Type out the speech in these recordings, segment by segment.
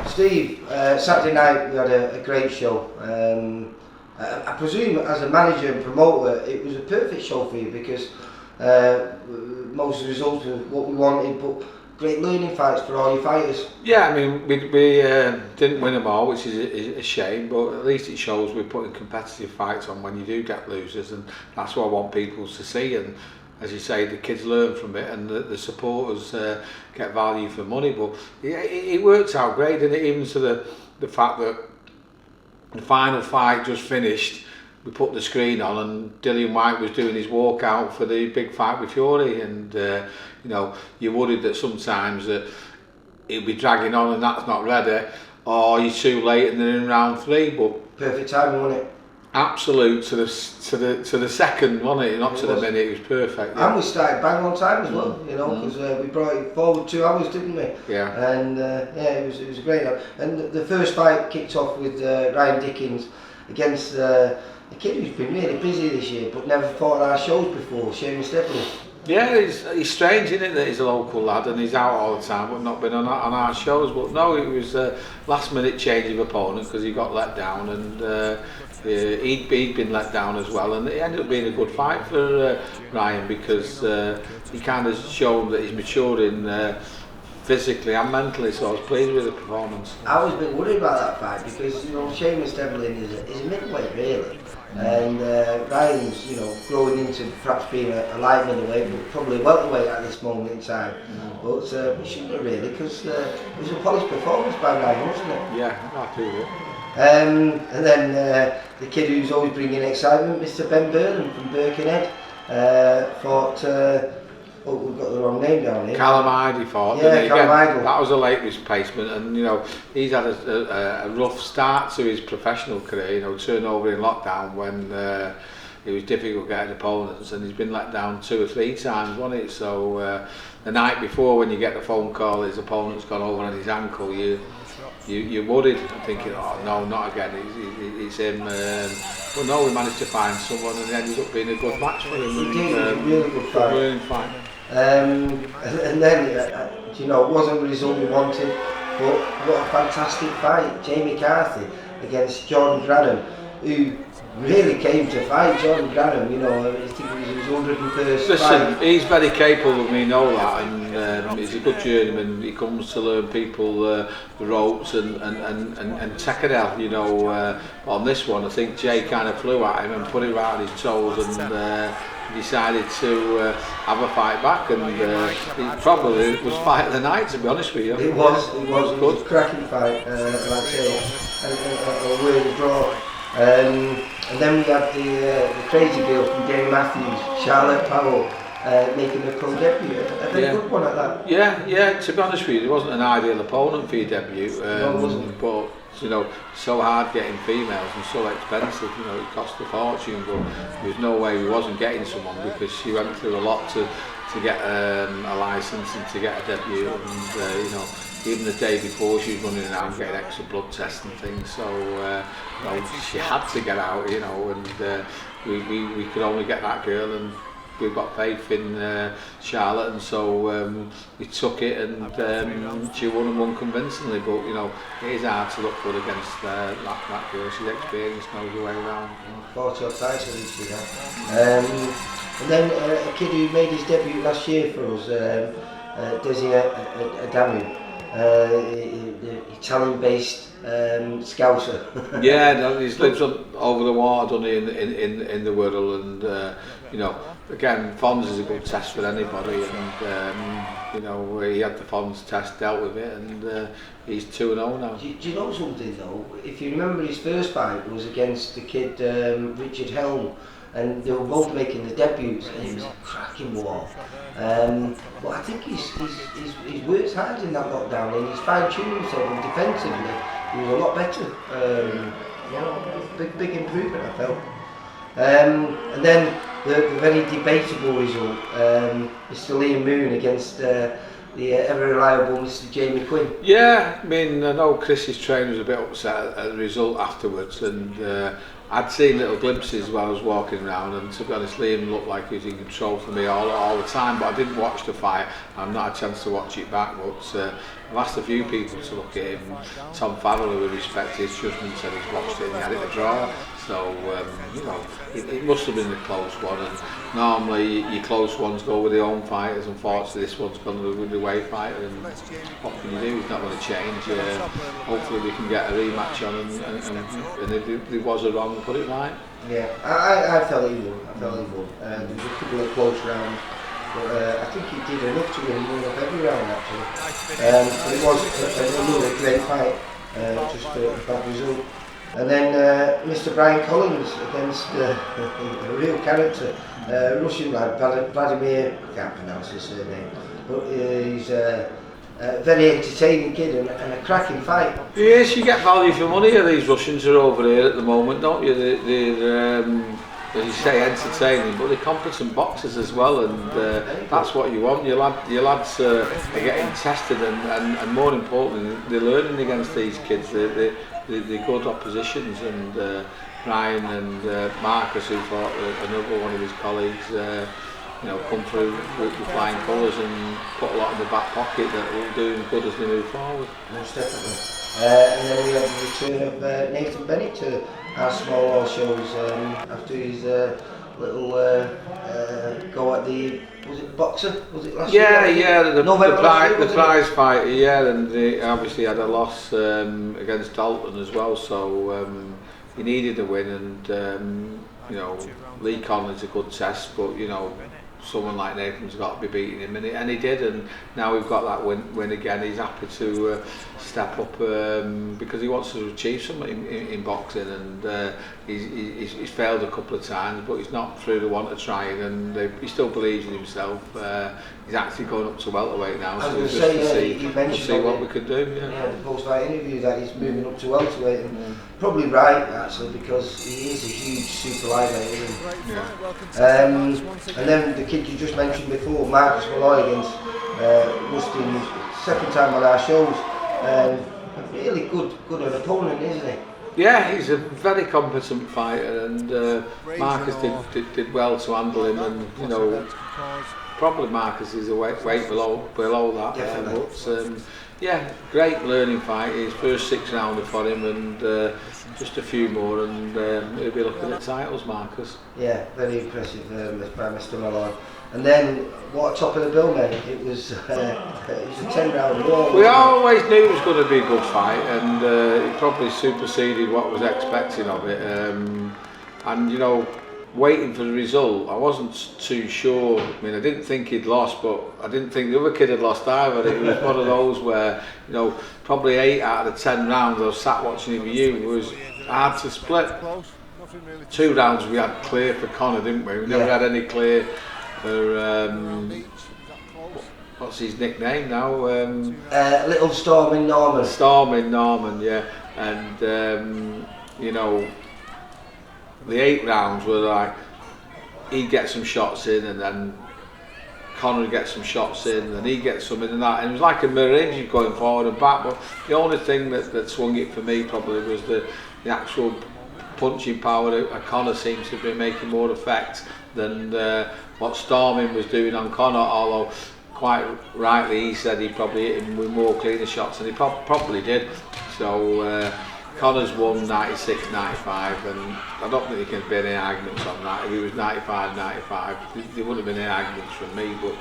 Steve, Saturday night we had a great show. I presume as a manager and promoter it was a perfect show for you because most of the results were what we wanted, but great learning fights for all your fighters. Yeah, I mean we didn't win them all, which is a shame, but at least it shows we're putting competitive fights on when you do get losers, and that's what I want people to see. And as you say, the kids learn from it, and the supporters get value for money. But it works out great, didn't it? Even to the fact that the final fight just finished, we put the screen on, and Dillian White was doing his walkout for the big fight with Fury, and you know, you're worried that sometimes that it'll be dragging on and that's not ready, or you're too late and they're in round 3. But perfect timing, wasn't it? Absolute to the second, wasn't it? Not to the minute. It was perfect. Yeah. And we started bang on time as well, you know, because we brought it forward 2 hours, didn't we? Yeah. And yeah, it was a great night. And the first fight kicked off with Ryan Dickens against a kid who's been really busy this year, but never fought on our shows before, Seamus Devlin. Yeah, he's strange, isn't it, that he's a local lad and he's out all the time, but not been on our shows. But no, it was a last minute change of opponent because he got let down, and he'd been let down as well, and it ended up being a good fight for Ryan because he kind of showed that he's maturing physically and mentally, so I was pleased with the performance. I was a bit worried about that fight because, you know, Seamus Devlin is a midweight really, and Ryan's, you know, growing into perhaps being a light middleweight, but probably a welterweight at this moment in time. But it shouldn't have really, because it was a polished performance by Ryan, wasn't it? Yeah, I agree with it. And then the kid who's always bringing excitement, Mr. Pemberton from Birkenhead, fought. Oh, we've got the wrong name down here. Callum Idle fought. Yeah, Callum Idle. That was a late replacement, and you know he's had a rough start to his professional career. You know, turnover in lockdown when it was difficult getting opponents, and he's been let down 2 or 3 times, wasn't it? So the night before, when you get the phone call, his opponent's gone over on his ankle, you're worried and thinking, oh no, not again, it's him. But no, we managed to find someone, and it ended up being a good match for him. It did, it was a really good fight. Brilliant fight. And then, you know, it wasn't the result we wanted, but what a fantastic fight. Jamie Carthy against Jordan Granham, who really came to fight. Jordan Granham, you know, I think it was his 101st Listen, fight. he's very capable of me, know that, and he's a good journeyman. He comes to learn people the ropes and take it out, you know. On this one, I think Jay kind of flew at him and put it right on his toes, and decided to have a fight back, and it probably was fight of the night, to be honest with you. It was a cracking fight, and I'd say a worthy draw. And then we had the crazy girl from Gary Matthews, Charlotte Powell, making her pro debut. A very good one at that. Yeah, to be honest with you, it wasn't an ideal opponent for your debut. No, it wasn't. But, you know, so hard getting females and so expensive, you know, it cost a fortune, but there's no way we wasn't getting someone because she went through a lot to get a licence and to get a debut, and you know, even the day before she was running around getting extra blood tests and things, so you know, she had to get out, you know, and we could only get that girl, and we've got faith in Charlotte, and so we took it, and she won and won convincingly. But you know, it is hard to look good against that girl. She's experienced, knows her way around. 40 odd titles each year. And then a kid who made his debut last year for us, Desi Adamu, the Italian-based Scouser. Yeah, no, he's lived over the water, doesn't he, in the world, and you know, again, Fons is a good test for anybody, and you know, he had the Fons test, dealt with it, and he's 2-0 now. Do you know something though? If you remember, his first fight was against the kid Richard Helm, and they were both making the debuts, and it was a cracking war. But I think he's worked hard in that lockdown, and he's fine-tuned himself, and defensively he was a lot better. You know, big improvement, I felt. And then the very debatable result, Mr. Liam Moon against the ever reliable Mr. Jamie Quinn. Yeah, I mean, I know Chris's trainer was a bit upset at the result afterwards, and I'd seen little glimpses while I was walking around, and to be honest, Liam looked like he was in control for me all the time, but I didn't watch the fight. I've not had a chance to watch it back, but I've asked a few people to look at him. Tom Farrell, who we respect his judgment, said he's watched it and he had it a draw. So, you know, it must have been a close one, and normally your close ones go with the home fighters. Unfortunately, this one's gone with the away fighter, and what can you do? It's not going to change. Hopefully we can get a rematch on, and if there was a wrong, put it right. Yeah, I felt he won. There was a couple of close rounds, but I think he did enough to win one of every round actually. But it was another great fight, just a bad result. And then Mr. Brian Collins against a real character, Russian lad, Vladimir, I can't pronounce his surname, but he's a very entertaining kid and a cracking fight. Yes, you get value for money. These Russians are over here at the moment, don't you? They're as you say, entertaining, but they're competent boxers as well, and that's what you want. Your lads are getting tested, and more importantly, they're learning against these kids. They're good oppositions, and Brian and Marcus, who fought another one of his colleagues, you know, come through with flying colours and put a lot in the back pocket that will do them good as they move forward. Most definitely. And then we have the return of Nathan Bennett to our small hall shows after his little go at the, was it boxer? Was it last year? Yeah, the prize fight, yeah, and they obviously had a loss against Dalton as well, so he needed a win, and you know, Lee Conley's a good test, but you know, someone like Nathan's got to be beating him, and he did, and now we've got that win again. He's happy to step up because he wants to achieve something in boxing, and he's failed a couple of times, but he's not through the want of trying, and he still believes in himself. He's actually going up to welterweight now, so we'll see what we can do. Yeah, the post-fight interview that he's moving up to welterweight, and probably right actually, because he is a huge super lightweight, isn't he? Yeah. And then the kid you just mentioned before, Marcus Malloy against Rustin, second time on our shows. A really good an opponent, isn't he? Yeah, he's a very competent fighter, and Marcus did well to handle him, and you know, probably Marcus is a weight below that. But yeah, great learning fight. His first 6 rounder for him, and just a few more, and he'll be looking at titles, Marcus. Yeah, very impressive by Mr. Malone. And then, what top of the bill, mate? It was a 10-round war. We always knew it was going to be a good fight, and it probably superseded what was expected of it. And you know, waiting for the result, I wasn't too sure. I mean, I didn't think he'd lost, but I didn't think the other kid had lost either. It was one of those where, you know, probably 8 out of the 10 rounds I was sat watching it with you, it was hard to split. 2 rounds we had clear for Connor, didn't we? We never had any clear for what's his nickname now? Little Stormin Norman. Stormin Norman, yeah. And you know, the 8 rounds were like he'd get some shots in, and then Connor would get some shots in, and he'd get some in, and that. And it was like a mirror image going forward and back. But the only thing that swung it for me probably was the actual punching power that Connor seems to be making more effect than what Stormin was doing on Connor, although quite rightly he said he probably hit him with more cleaner shots, and he probably did. So Connor's won 96-95, and I don't think there can be any arguments on that. If it was 95-95, there wouldn't have been any arguments from me, but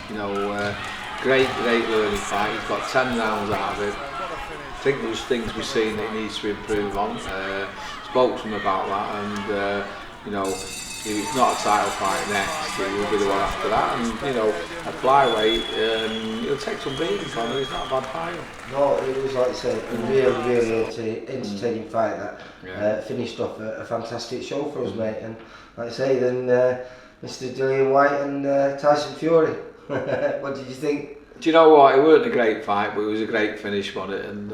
you know, great learning fight. He's got 10 rounds out of it. I think there's things we've seen that he needs to improve on. Spoke to him about that, and you know, if it's not a title fight next, it will be the one after that. And you know, at flyweight, he'll take some beating, Connor. He's not a bad fighter. No, it was, like I said, a really entertaining fight that finished off a fantastic show for us, mate. And like I say, then Mr. Dillian White and Tyson Fury. What did you think? Do you know what? It weren't a great fight, but it was a great finish on it. And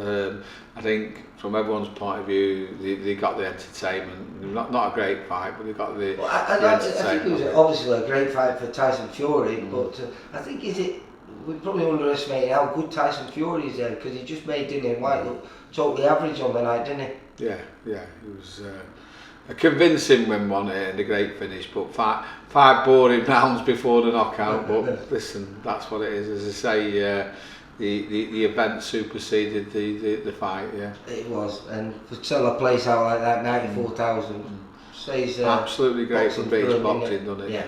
I think from everyone's point of view, they got the entertainment. Not a great fight, but they got the entertainment. I think it was obviously a great fight for Tyson Fury, but I think we're probably underestimating how good Tyson Fury is there, because he just made Dillian White look totally average on the night, didn't he? Yeah, he was. A convincing win, wasn't it, and a great finish, but five boring rounds before the knockout. But listen, that's what it is. As I say, the event superseded the fight. Yeah, it was, and to sell a place out like that, 94,000, says absolutely great for beach boxing, doesn't it? Yeah,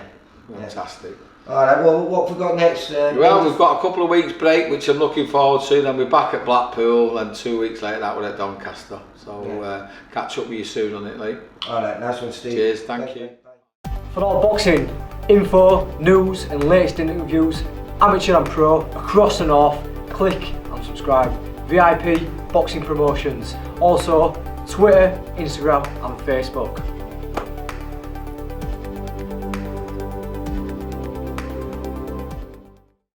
fantastic. Alright, well, what have we got next? Well, we've got a couple of weeks break, which I'm looking forward to. Then we're back at Blackpool, and 2 weeks later that we're at Doncaster. So catch up with you soon on it, Lee. Alright, nice one, Steve. Cheers, thank you. For all boxing info, news and latest interviews, amateur and pro, across the north, click and subscribe. VIP Boxing Promotions. Also, Twitter, Instagram and Facebook.